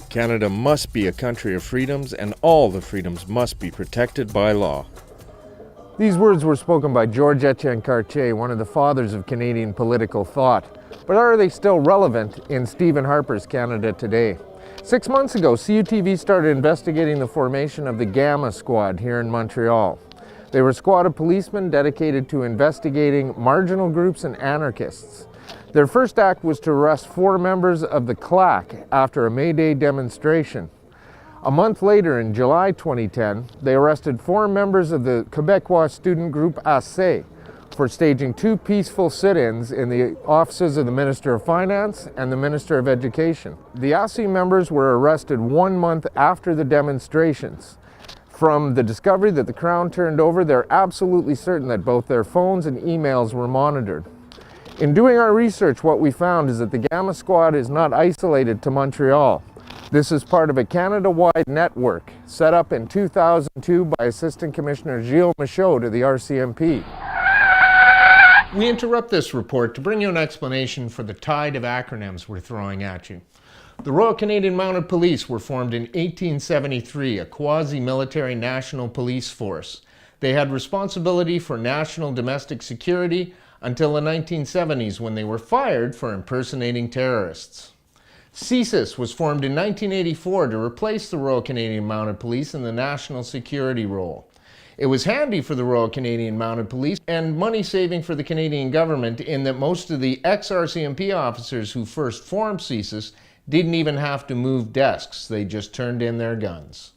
Canada must be a country of freedoms, and all the freedoms must be protected by law. These words were spoken by George Etienne Cartier, one of the fathers of Canadian political thought. But are they still relevant in Stephen Harper's Canada today? 6 months ago, CUTV started investigating the formation of the Gamma Squad here in Montreal. They were a squad of policemen dedicated to investigating marginal groups and anarchists. Their first act was to arrest 4 members of the CLAC after a May Day demonstration. A month later, in July 2010, they arrested 4 members of the Quebecois student group INSET for staging 2 peaceful sit-ins in the offices of the Minister of Finance and the Minister of Education. The INSET members were arrested 1 month after the demonstrations. From the discovery that the Crown turned over, they're absolutely certain that both their phones and emails were monitored. In doing our research, what we found is that the Gamma Squad is not isolated to Montreal. This is part of a Canada-wide network set up in 2002 by Assistant Commissioner Gilles Michaud to the RCMP. We interrupt this report to bring you an explanation for the tide of acronyms we're throwing at you. The Royal Canadian Mounted Police were formed in 1873, a quasi-military national police force. They had responsibility for national domestic security until the 1970s, when they were fired for impersonating terrorists. CSIS was formed in 1984 to replace the Royal Canadian Mounted Police in the national security role. It was handy for the Royal Canadian Mounted Police and money-saving for the Canadian government in that most of the ex-RCMP officers who first formed CSIS didn't even have to move desks, they just turned in their guns.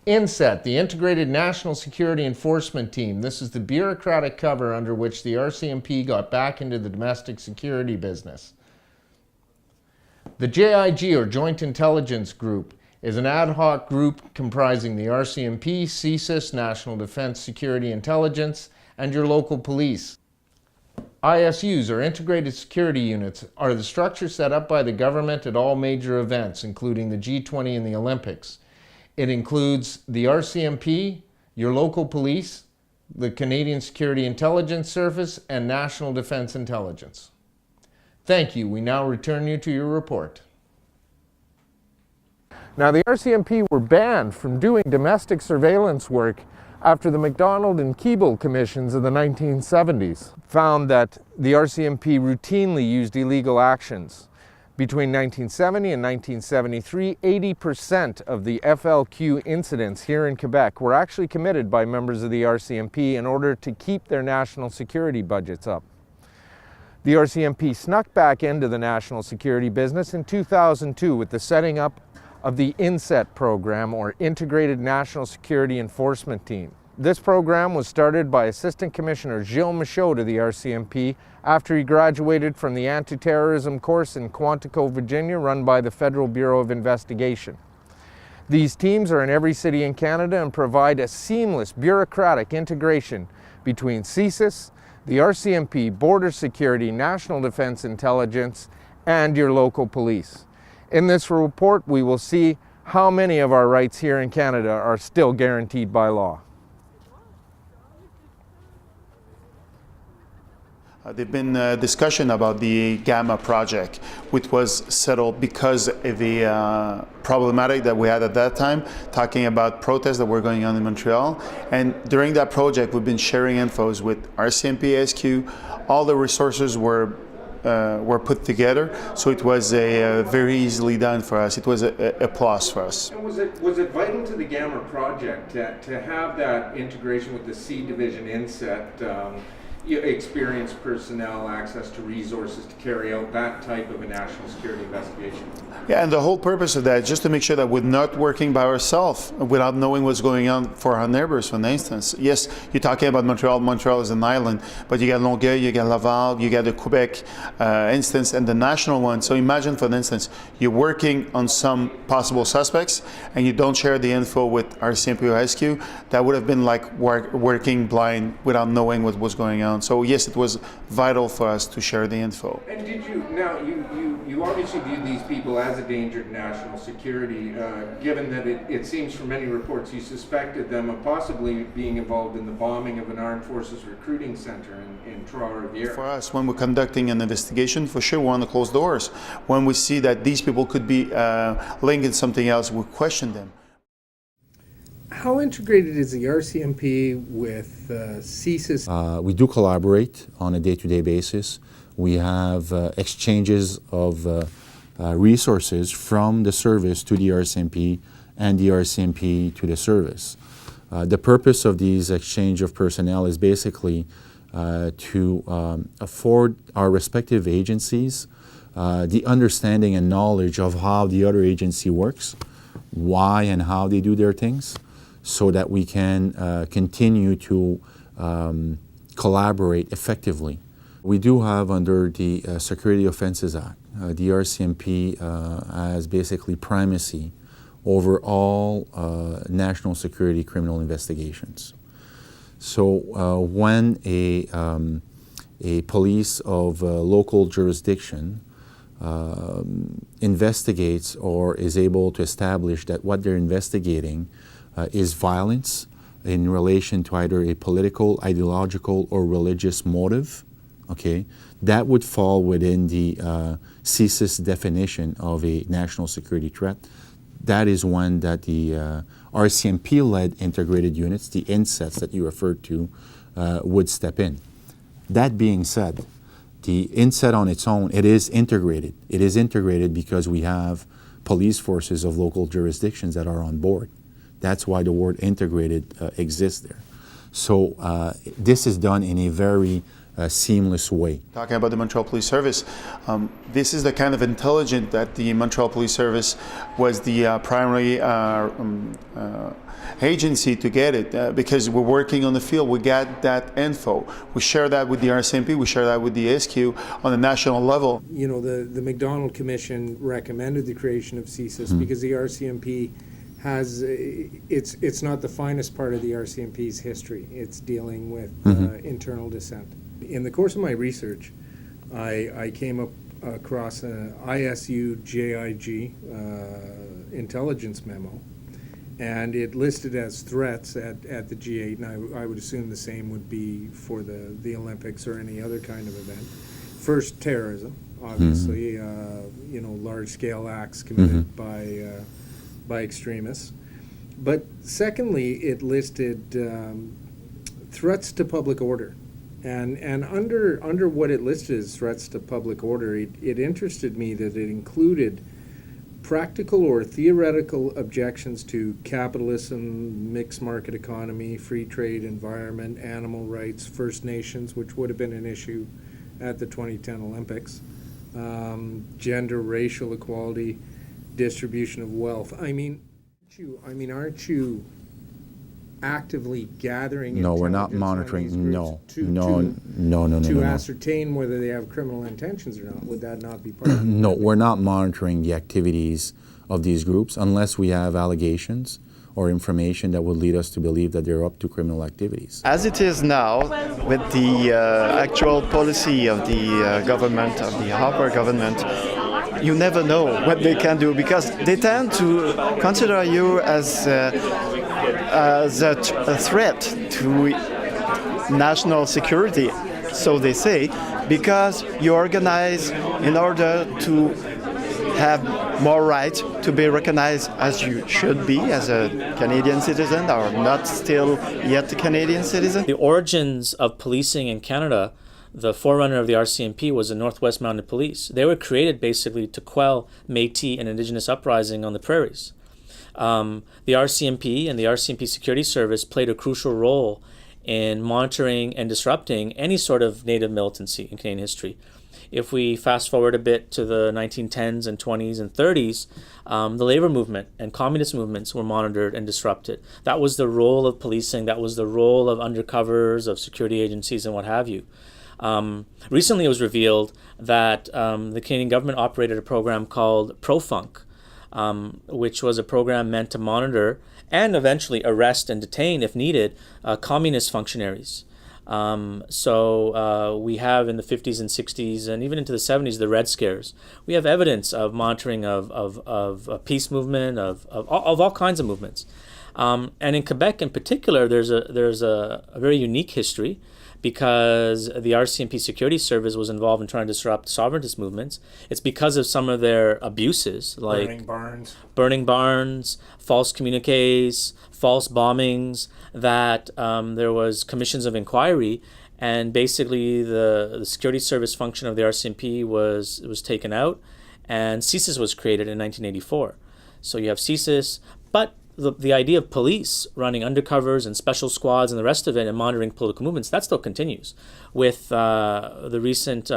INSET, the Integrated National Security Enforcement Team. This is the bureaucratic cover under which the RCMP got back into the domestic security business. The JIG, or Joint Intelligence Group, is an ad hoc group comprising the RCMP, CSIS, National Defense Security Intelligence, and your local police. ISUs, or Integrated Security Units, are the structure set up by the government at all major events, including the G20 and the Olympics. It includes the RCMP, your local police, the Canadian Security Intelligence Service, and National Defense Intelligence. Thank you. We now return you to your report. Now, the RCMP were banned from doing domestic surveillance work after the MacDonald and Keeble commissions of the 1970s found that the RCMP routinely used illegal actions. Between 1970 and 1973, 80% of the FLQ incidents here in Quebec were actually committed by members of the RCMP in order to keep their national security budgets up. The RCMP snuck back into the national security business in 2002 with the setting up of the INSET program, or Integrated National Security Enforcement Team. This program was started by Assistant Commissioner Gilles Michaud to the RCMP after he graduated from the anti-terrorism course in Quantico, Virginia, run by the Federal Bureau of Investigation. These teams are in every city in Canada and provide a seamless bureaucratic integration between CSIS, the RCMP, Border Security, National Defense Intelligence, and your local police. In this report, we will see how many of our rights here in Canada are still guaranteed by law. There's been discussion about the Gamma project, which was settled because of the problematic that we had at that time, talking about protests that were going on in Montreal. And during that project, we've been sharing infos with RCMP SQ. All the resources were put together, so it was very easily done for us. It was a plus for us. And was it vital to the Gamma project to have that integration with the C Division INSET? Experienced personnel, access to resources to carry out that type of a national security investigation? Yeah, and the whole purpose of that is just to make sure that we're not working by ourselves without knowing what's going on for our neighbors, for instance. Yes, you're talking about Montreal. Montreal is an island, but you got Longueuil, you got Laval, you got the Quebec instance, and the national one. So imagine, for instance, you're working on some possible suspects, and you don't share the info with RCMP or SQ. That would have been like working blind without knowing what was going on. ground. So yes, it was vital for us to share the info. And did you, now you obviously viewed these people as a danger to national security, given that it seems from many reports you suspected them of possibly being involved in the bombing of an armed forces recruiting center in Trois-Rivières. For us, when we're conducting an investigation, for sure we want to close doors. When we see that these people could be linked in something else, we question them. How integrated is the RCMP with CSIS? We do collaborate on a day-to-day basis. We have exchanges of resources from the service to the RCMP and the RCMP to the service. The purpose of these exchange of personnel is basically to afford our respective agencies the understanding and knowledge of how the other agency works, why and how they do their things, so that we can continue to collaborate effectively. We do have under the Security Offenses Act, the RCMP has basically primacy over all national security criminal investigations. So when a police of local jurisdiction investigates or is able to establish that what they're investigating is violence in relation to either a political, ideological, or religious motive, okay, that would fall within the CSIS definition of a national security threat. That is one that the RCMP-led integrated units, the INSETs that you referred to, would step in. That being said, the INSET on its own, it is integrated. It is integrated because we have police forces of local jurisdictions that are on board. That's why the word integrated exists there. So this is done in a very seamless way. Talking about the Montreal Police Service, this is the kind of intelligence that the Montreal Police Service was the primary agency to get it, because we're working on the field. We get that info. We share that with the RCMP, we share that with the SQ on the national level. You know, the McDonald Commission recommended the creation of CSIS because the RCMP has, it's not the finest part of the RCMP's history. It's dealing with internal dissent. In the course of my research, I came across an ISU JIG intelligence memo, and it listed as threats at the G8, and I would assume the same would be for the Olympics or any other kind of event. First, terrorism, obviously, you know, large-scale acts committed by extremists. But secondly, it listed threats to public order. And under what it listed as threats to public order, it interested me that it included practical or theoretical objections to capitalism, mixed market economy, free trade environment, animal rights, First Nations, which would have been an issue at the 2010 Olympics, gender, racial equality, distribution of wealth. Aren't you actively gathering? No, we're not monitoring. To ascertain whether they have criminal intentions or not? Would that not be part of it? No, we're not monitoring the activities of these groups unless we have allegations or information that would lead us to believe that they're up to criminal activities. As it is now, with the actual policy of the government, of the Harper government, you never know what they can do, because they tend to consider you as a threat to national security, so they say, because you organize in order to have more rights to be recognized as you should be as a Canadian citizen, or not still yet a Canadian citizen. The origins of policing in Canada, the forerunner of the RCMP was the Northwest Mounted Police. They were created basically to quell Métis and Indigenous uprising on the prairies. The RCMP and the RCMP Security Service played a crucial role in monitoring and disrupting any sort of Native militancy in Canadian history. If we fast forward a bit to the 1910s and 20s and 30s, the labor movement and communist movements were monitored and disrupted. That was the role of policing. That was the role of undercovers, of security agencies, and what have you. Recently, it was revealed that the Canadian government operated a program called PROFUNC, which was a program meant to monitor and eventually arrest and detain, if needed, communist functionaries. We have in the 50s and 60s and even into the 70s the Red Scares. We have evidence of monitoring of a peace movement, of all kinds of movements. And in Quebec in particular, there's a very unique history because the RCMP security service was involved in trying to disrupt sovereigntist movements. It's because of some of their abuses, like burning barns, false communiques, false bombings, that there was commissions of inquiry, and basically the security service function of the RCMP was taken out, and CSIS was created in 1984. So you have CSIS, but the idea of police running undercovers and special squads and the rest of it and monitoring political movements, that still continues. With the recent,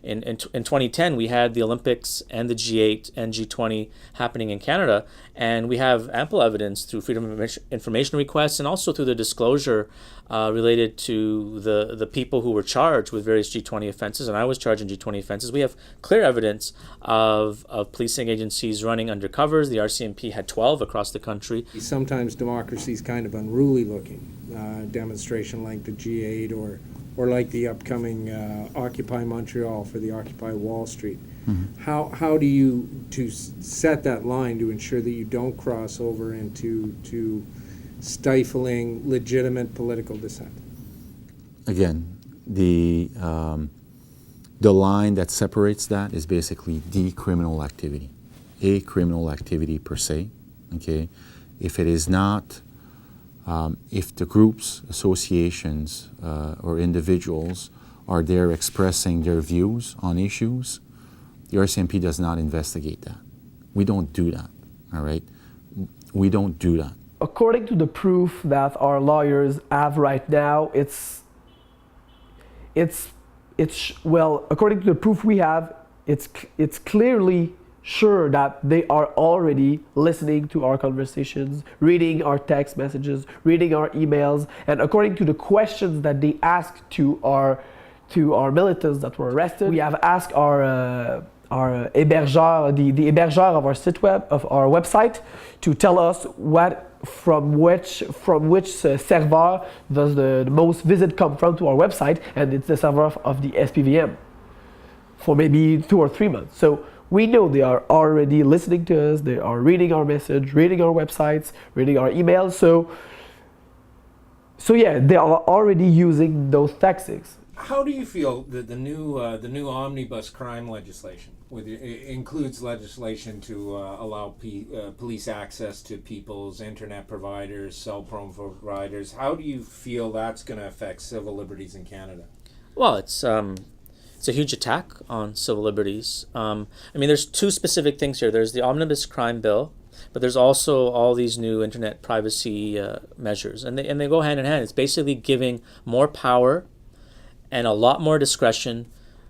in 2010, we had the Olympics and the G8 and G20 happening in Canada, and we have ample evidence through Freedom of Information requests and also through the disclosure related to the people who were charged with various G20 offenses, and I was charged in G20 offenses. We have clear evidence of policing agencies running undercovers. The RCMP had 12 across the country. Sometimes democracy is kind of unruly looking, demonstration like the G8 or like the upcoming Occupy Montreal for the Occupy Wall Street. Mm-hmm. How do you set that line to ensure that you don't cross over into stifling legitimate political dissent? Again, the line that separates that is basically the criminal activity, a criminal activity per se. Okay, if it is not, if the groups, associations, or individuals are there expressing their views on issues, the RCMP does not investigate that. We don't do that. All right, we don't do that. According to the proof that our lawyers have right now, according to the proof we have, it's clearly sure that they are already listening to our conversations, reading our text messages, reading our emails, and according to the questions that they asked to our militants that were arrested, we have asked our hébergeur, the hébergeur of our site web, of our website, to tell us from which server does the most visit come from to our website, and it's the server of the SPVM for maybe 2 or 3 months. So we know they are already listening to us, they are reading our message, reading our websites, reading our emails. So yeah, they are already using those tactics. How do you feel that the new omnibus crime legislation includes legislation to allow police access to people's internet providers, cell phone providers? How do you feel that's going to affect civil liberties in Canada? Well, it's a huge attack on civil liberties. There's 2 specific things here. There's the omnibus crime bill, but there's also all these new internet privacy measures, and they go hand in hand. It's basically giving more power and a lot more discretion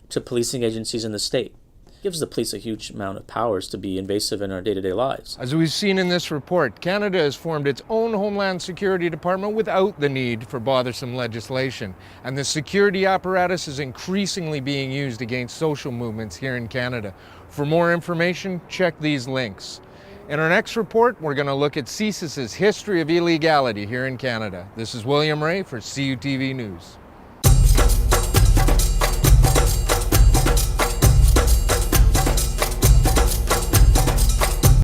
to policing agencies in the state. It gives the police a huge amount of powers to be invasive in our day-to-day lives. As we've seen in this report, Canada has formed its own Homeland Security Department without the need for bothersome legislation. And the security apparatus is increasingly being used against social movements here in Canada. For more information, check these links. In our next report, we're going to look at CSIS's history of illegality here in Canada. This is William Ray for CUTV News.